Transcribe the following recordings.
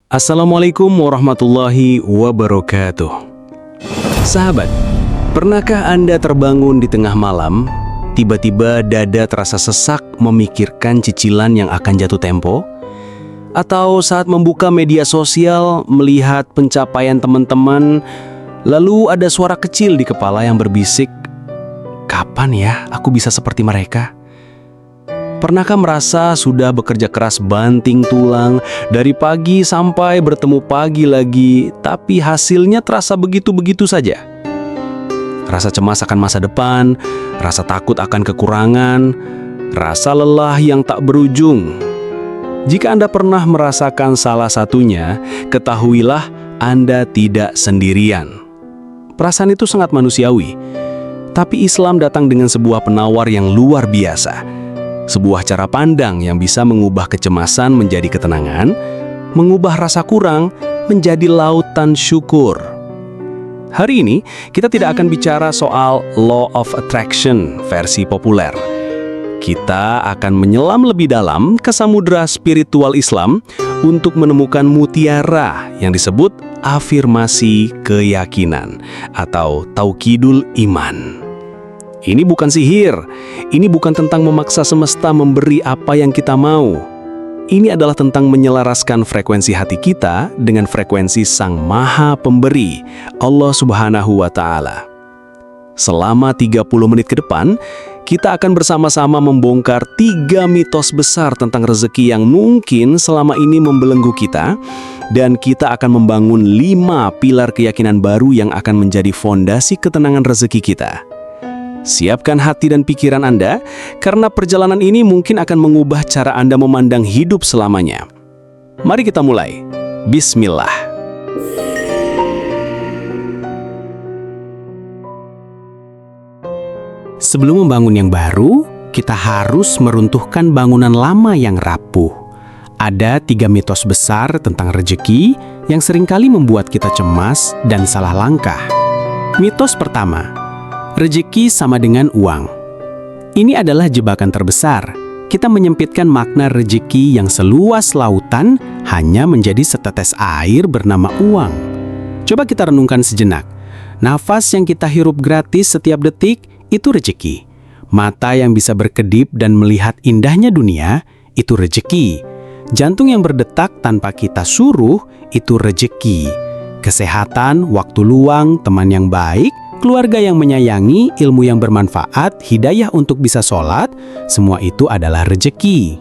Assalamualaikum warahmatullahi wabarakatuh. Sahabat, pernahkah Anda terbangun di tengah malam, tiba-tiba dada terasa sesak memikirkan cicilan yang akan jatuh tempo? Atau saat membuka media sosial, melihat pencapaian teman-teman, lalu ada suara kecil di kepala yang berbisik, "Kapan ya aku bisa seperti mereka?" Pernahkah merasa sudah bekerja keras banting tulang dari pagi sampai bertemu pagi lagi, tapi hasilnya terasa begitu-begitu saja? Rasa cemas akan masa depan, rasa takut akan kekurangan, rasa lelah yang tak berujung. Jika Anda pernah merasakan salah satunya, ketahuilah Anda tidak sendirian. Perasaan itu sangat manusiawi, tapi Islam datang dengan sebuah penawar yang luar biasa. Sebuah cara pandang yang bisa mengubah kecemasan menjadi ketenangan, mengubah rasa kurang menjadi lautan syukur. Hari ini, kita tidak akan bicara soal Law of Attraction versi populer. Kita akan menyelam lebih dalam ke samudera spiritual Islam untuk menemukan mutiara yang disebut afirmasi keyakinan atau taukidul iman. Ini bukan sihir, ini bukan tentang memaksa semesta memberi apa yang kita mau. Ini adalah tentang menyelaraskan frekuensi hati kita dengan frekuensi Sang Maha Pemberi, Allah Subhanahu wa Ta'ala. Selama 30 menit ke depan, kita akan bersama-sama membongkar 3 mitos besar tentang rezeki yang mungkin selama ini membelenggu kita, dan kita akan membangun 5 pilar keyakinan baru yang akan menjadi fondasi ketenangan rezeki kita. Siapkan hati dan pikiran Anda, karena perjalanan ini mungkin akan mengubah cara Anda memandang hidup selamanya. Mari kita mulai. Bismillah. Sebelum membangun yang baru, kita harus meruntuhkan bangunan lama yang rapuh. Ada 3 mitos besar tentang rezeki yang seringkali membuat kita cemas dan salah langkah. Mitos pertama, rezeki sama dengan uang. Ini adalah jebakan terbesar. Kita menyempitkan makna rezeki yang seluas lautan hanya menjadi setetes air bernama uang. Coba kita renungkan sejenak. Nafas yang kita hirup gratis setiap detik, itu rezeki. Mata yang bisa berkedip dan melihat indahnya dunia, itu rezeki. Jantung yang berdetak tanpa kita suruh, itu rezeki. Kesehatan, waktu luang, teman yang baik, keluarga yang menyayangi, ilmu yang bermanfaat, hidayah untuk bisa sholat, semua itu adalah rezeki.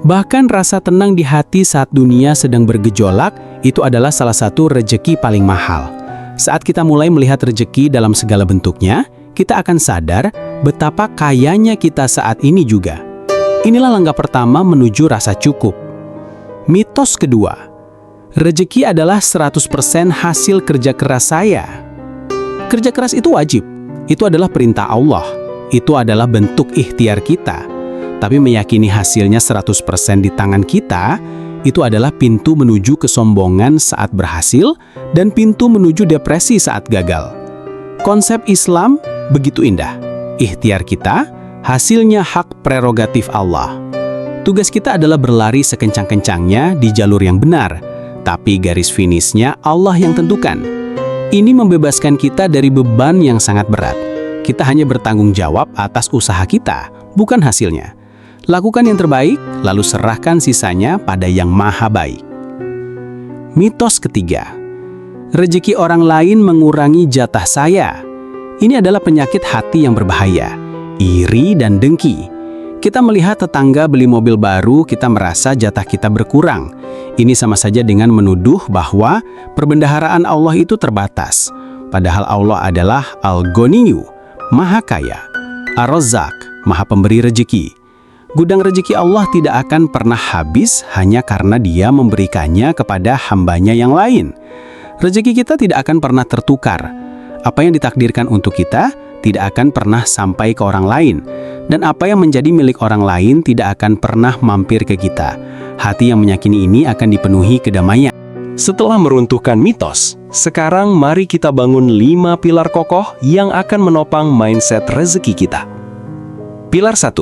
Bahkan rasa tenang di hati saat dunia sedang bergejolak, itu adalah salah satu rezeki paling mahal. Saat kita mulai melihat rezeki dalam segala bentuknya, kita akan sadar betapa kayanya kita saat ini juga. Inilah langkah pertama menuju rasa cukup. Mitos kedua, rezeki adalah 100% hasil kerja keras saya. Kerja keras itu wajib, itu adalah perintah Allah, itu adalah bentuk ikhtiar kita. Tapi meyakini hasilnya 100% di tangan kita, itu adalah pintu menuju kesombongan saat berhasil dan pintu menuju depresi saat gagal. Konsep Islam begitu indah. Ikhtiar kita, hasilnya hak prerogatif Allah. Tugas kita adalah berlari sekencang-kencangnya di jalur yang benar, tapi garis finishnya Allah yang tentukan. Ini membebaskan kita dari beban yang sangat berat. Kita hanya bertanggung jawab atas usaha kita, bukan hasilnya. Lakukan yang terbaik, lalu serahkan sisanya pada Yang Maha Baik. Mitos ketiga, rezeki orang lain mengurangi jatah saya. Ini adalah penyakit hati yang berbahaya, iri dan dengki. Kita melihat tetangga beli mobil baru, kita merasa jatah kita berkurang. Ini sama saja dengan menuduh bahwa perbendaharaan Allah itu terbatas. Padahal Allah adalah Al-Ghaniyu, Maha Kaya, Ar-Razzaq, Maha Pemberi Rezeki. Gudang rezeki Allah tidak akan pernah habis hanya karena Dia memberikannya kepada hambanya yang lain. Rezeki kita tidak akan pernah tertukar. Apa yang ditakdirkan untuk kita tidak akan pernah sampai ke orang lain. Dan apa yang menjadi milik orang lain tidak akan pernah mampir ke kita. Hati yang meyakini ini akan dipenuhi kedamaian. Setelah meruntuhkan mitos, sekarang mari kita bangun 5 pilar kokoh yang akan menopang mindset rezeki kita. Pilar 1,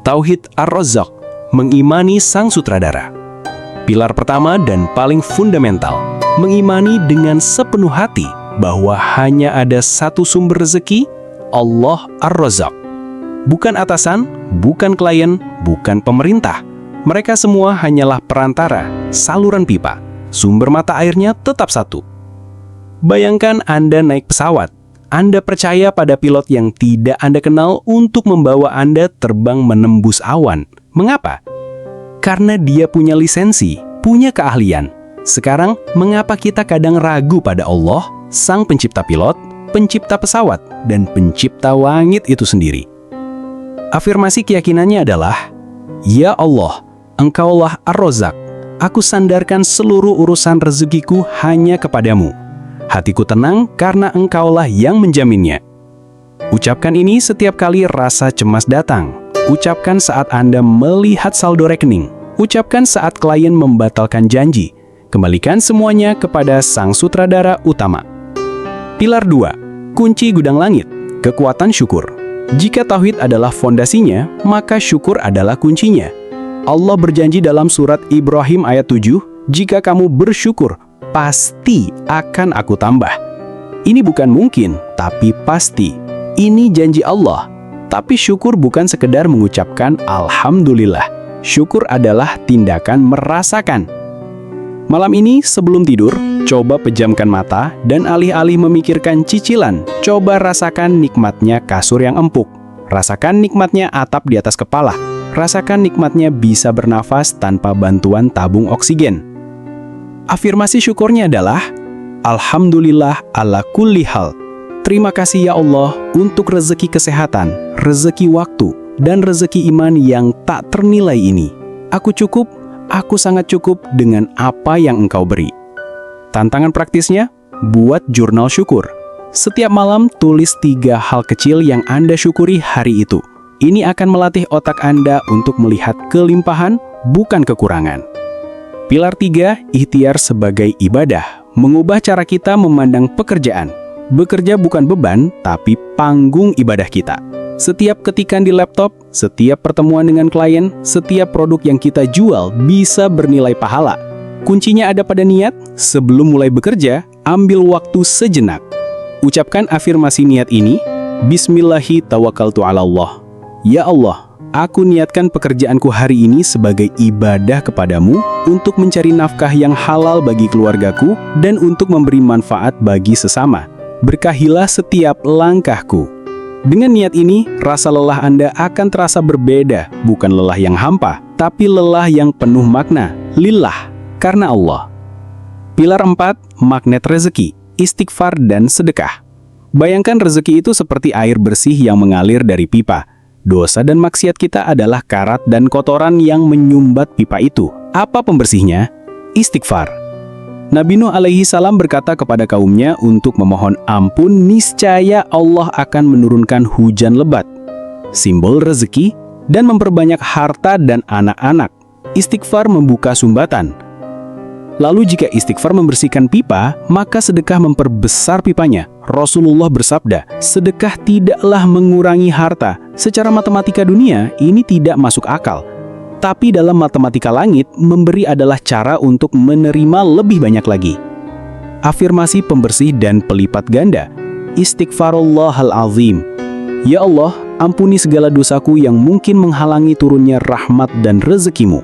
Tauhid Ar-Razzaq, mengimani Sang Sutradara. Pilar pertama dan paling fundamental, mengimani dengan sepenuh hati bahwa hanya ada satu sumber rezeki, Allah Ar-Razzaq. Bukan atasan, bukan klien, bukan pemerintah. Mereka semua hanyalah perantara, saluran pipa. Sumber mata airnya tetap satu. Bayangkan Anda naik pesawat. Anda percaya pada pilot yang tidak Anda kenal untuk membawa Anda terbang menembus awan. Mengapa? Karena dia punya lisensi, punya keahlian. Sekarang, mengapa kita kadang ragu pada Allah, Sang Pencipta pilot, Pencipta pesawat, dan Pencipta langit itu sendiri? Afirmasi keyakinannya adalah, Ya Allah, Engkaulah Ar-Razzaq. Aku sandarkan seluruh urusan rezekiku hanya kepadamu. Hatiku tenang karena Engkaulah yang menjaminnya. Ucapkan ini setiap kali rasa cemas datang. Ucapkan saat Anda melihat saldo rekening. Ucapkan saat klien membatalkan janji. Kembalikan semuanya kepada Sang Sutradara Utama. Pilar 2. Kunci gudang langit. Kekuatan syukur. Jika tauhid adalah fondasinya, maka syukur adalah kuncinya. Allah berjanji dalam surat Ibrahim ayat 7, jika kamu bersyukur, pasti akan aku tambah. Ini bukan mungkin, tapi pasti. Ini janji Allah. Tapi syukur bukan sekedar mengucapkan Alhamdulillah. Syukur adalah tindakan merasakan. Malam ini sebelum tidur, coba pejamkan mata dan alih-alih memikirkan cicilan, coba rasakan nikmatnya kasur yang empuk. Rasakan nikmatnya atap di atas kepala. Rasakan nikmatnya bisa bernafas tanpa bantuan tabung oksigen. Afirmasi syukurnya adalah, Alhamdulillah ala kulli hal. Terima kasih ya Allah untuk rezeki kesehatan, rezeki waktu, dan rezeki iman yang tak ternilai ini. Aku cukup. Aku sangat cukup dengan apa yang Engkau beri. Tantangan praktisnya, buat jurnal syukur. Setiap malam tulis 3 hal kecil yang Anda syukuri hari itu. Ini akan melatih otak Anda untuk melihat kelimpahan, bukan kekurangan. Pilar 3, ikhtiar sebagai ibadah. Mengubah cara kita memandang pekerjaan. Bekerja bukan beban, tapi panggung ibadah kita. Setiap ketikan di laptop, setiap pertemuan dengan klien, setiap produk yang kita jual bisa bernilai pahala. Kuncinya ada pada niat. Sebelum mulai bekerja, ambil waktu sejenak. Ucapkan afirmasi niat ini, Bismillahi tawakkaltu ala Allah. Ya Allah, aku niatkan pekerjaanku hari ini sebagai ibadah kepadamu untuk mencari nafkah yang halal bagi keluargaku dan untuk memberi manfaat bagi sesama. Berkahilah setiap langkahku. Dengan niat ini, rasa lelah Anda akan terasa berbeda, bukan lelah yang hampa, tapi lelah yang penuh makna, lillah, karena Allah. Pilar 4, magnet rezeki, istighfar dan sedekah. Bayangkan rezeki itu seperti air bersih yang mengalir dari pipa. Dosa dan maksiat kita adalah karat dan kotoran yang menyumbat pipa itu. Apa pembersihnya? Istighfar. Nabi Nuh alaihi salam berkata kepada kaumnya untuk memohon ampun, niscaya Allah akan menurunkan hujan lebat, simbol rezeki, dan memperbanyak harta dan anak-anak. Istighfar membuka sumbatan. Lalu jika istighfar membersihkan pipa, maka sedekah memperbesar pipanya. Rasulullah bersabda, sedekah tidaklah mengurangi harta. Secara matematika dunia, ini tidak masuk akal. Tapi dalam matematika langit, memberi adalah cara untuk menerima lebih banyak lagi. Afirmasi pembersih dan pelipat ganda. Istighfarullahal azim. Ya Allah, ampuni segala dosaku yang mungkin menghalangi turunnya rahmat dan rezekimu.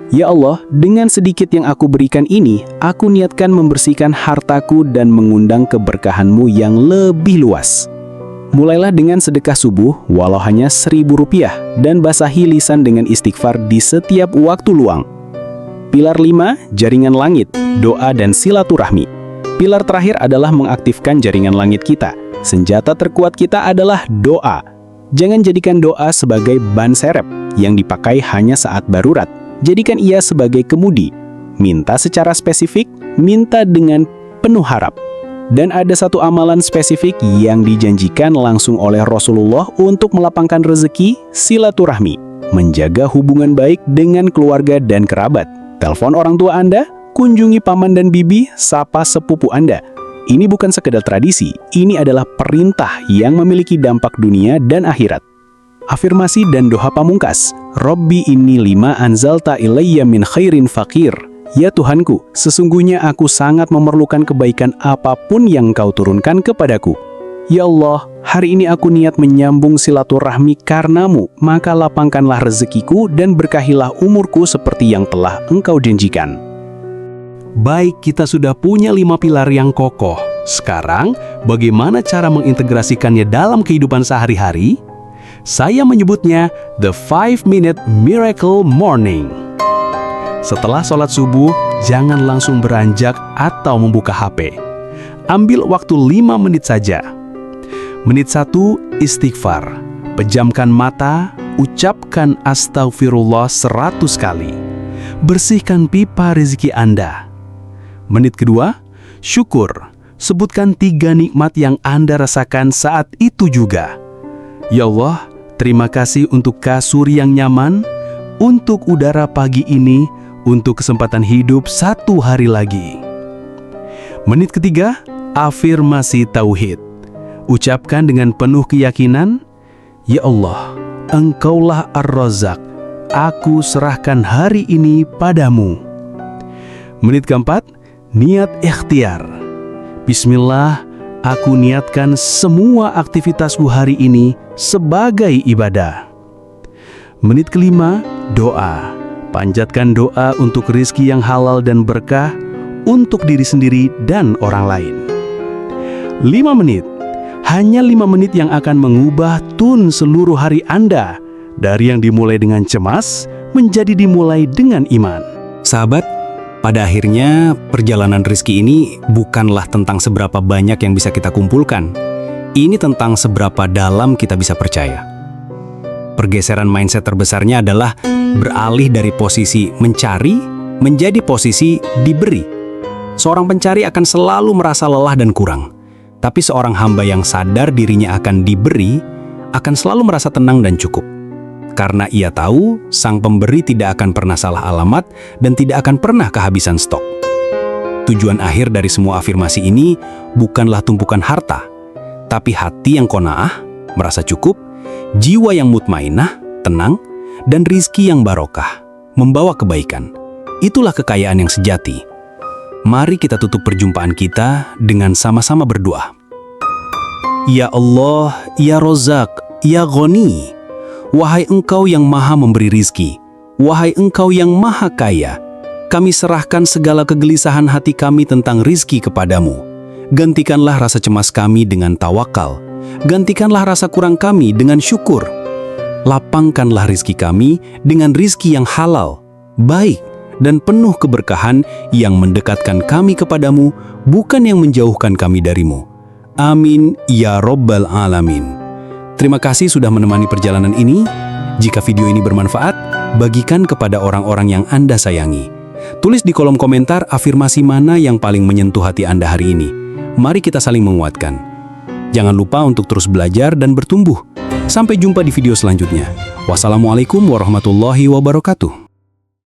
Ya Allah, dengan sedikit yang aku berikan ini, aku niatkan membersihkan hartaku dan mengundang keberkahanmu yang lebih luas. Mulailah dengan sedekah subuh, walau hanya Rp1.000, dan basahi lisan dengan istighfar di setiap waktu luang. Pilar 5, jaringan langit, doa dan silaturahmi. Pilar terakhir adalah mengaktifkan jaringan langit kita. Senjata terkuat kita adalah doa. Jangan jadikan doa sebagai ban serep yang dipakai hanya saat darurat. Jadikan ia sebagai kemudi. Minta secara spesifik, minta dengan penuh harap. Dan ada satu amalan spesifik yang dijanjikan langsung oleh Rasulullah untuk melapangkan rezeki, silaturahmi. Menjaga hubungan baik dengan keluarga dan kerabat. Telepon orang tua Anda, kunjungi paman dan bibi, sapa sepupu Anda. Ini bukan sekedar tradisi, ini adalah perintah yang memiliki dampak dunia dan akhirat. Afirmasi dan doa pamungkas. Robbi inni lima anzalta ilayya min khairin fakir. Ya Tuhanku, sesungguhnya aku sangat memerlukan kebaikan apapun yang Engkau turunkan kepadaku. Ya Allah, hari ini aku niat menyambung silaturahmi karenamu, maka lapangkanlah rezekiku dan berkahilah umurku seperti yang telah Engkau janjikan. Baik, kita sudah punya 5 pilar yang kokoh. Sekarang, bagaimana cara mengintegrasikannya dalam kehidupan sehari-hari? Saya menyebutnya The 5-Minute Miracle Morning. Setelah sholat subuh, jangan langsung beranjak atau membuka HP. Ambil waktu 5 menit saja. Menit 1, istighfar. Pejamkan mata, ucapkan astagfirullah 100 kali. Bersihkan pipa rezeki Anda. Menit kedua, syukur. Sebutkan 3 nikmat yang Anda rasakan saat itu juga. Ya Allah, terima kasih untuk kasur yang nyaman, untuk udara pagi ini, untuk kesempatan hidup 1 hari lagi. Menit ketiga, afirmasi tauhid. Ucapkan dengan penuh keyakinan, Ya Allah, Engkaulah Ar-Razzaq, aku serahkan hari ini padamu. Menit keempat, niat ikhtiar. Bismillah, aku niatkan semua aktivitasku hari ini sebagai ibadah. Menit kelima, doa. Panjatkan doa untuk rizki yang halal dan berkah untuk diri sendiri dan orang lain. 5 menit. Hanya 5 menit yang akan mengubah tun seluruh hari Anda. Dari yang dimulai dengan cemas, menjadi dimulai dengan iman. Sahabat, pada akhirnya perjalanan rezeki ini bukanlah tentang seberapa banyak yang bisa kita kumpulkan. Ini tentang seberapa dalam kita bisa percaya. Pergeseran mindset terbesarnya adalah beralih dari posisi mencari menjadi posisi diberi. Seorang pencari akan selalu merasa lelah dan kurang. Tapi seorang hamba yang sadar dirinya akan diberi, akan selalu merasa tenang dan cukup. Karena ia tahu, sang pemberi tidak akan pernah salah alamat dan tidak akan pernah kehabisan stok. Tujuan akhir dari semua afirmasi ini bukanlah tumpukan harta, tapi hati yang qanaah, merasa cukup, jiwa yang mutmainah, tenang, dan rizki yang barokah, membawa kebaikan. Itulah kekayaan yang sejati. Mari kita tutup perjumpaan kita dengan sama-sama berdoa. Ya Allah, Ya Razzaq, Ya Ghani, wahai Engkau yang maha memberi rizki, wahai Engkau yang maha kaya, kami serahkan segala kegelisahan hati kami tentang rizki kepadamu. Gantikanlah rasa cemas kami dengan tawakal, gantikanlah rasa kurang kami dengan syukur. Lapangkanlah rizki kami dengan rizki yang halal, baik, dan penuh keberkahan yang mendekatkan kami kepadamu, bukan yang menjauhkan kami darimu. Amin, ya Rabbal Alamin. Terima kasih sudah menemani perjalanan ini. Jika video ini bermanfaat, bagikan kepada orang-orang yang Anda sayangi. Tulis di kolom komentar afirmasi mana yang paling menyentuh hati Anda hari ini. Mari kita saling menguatkan. Jangan lupa untuk terus belajar dan bertumbuh. Sampai jumpa di video selanjutnya. Wassalamualaikum warahmatullahi wabarakatuh.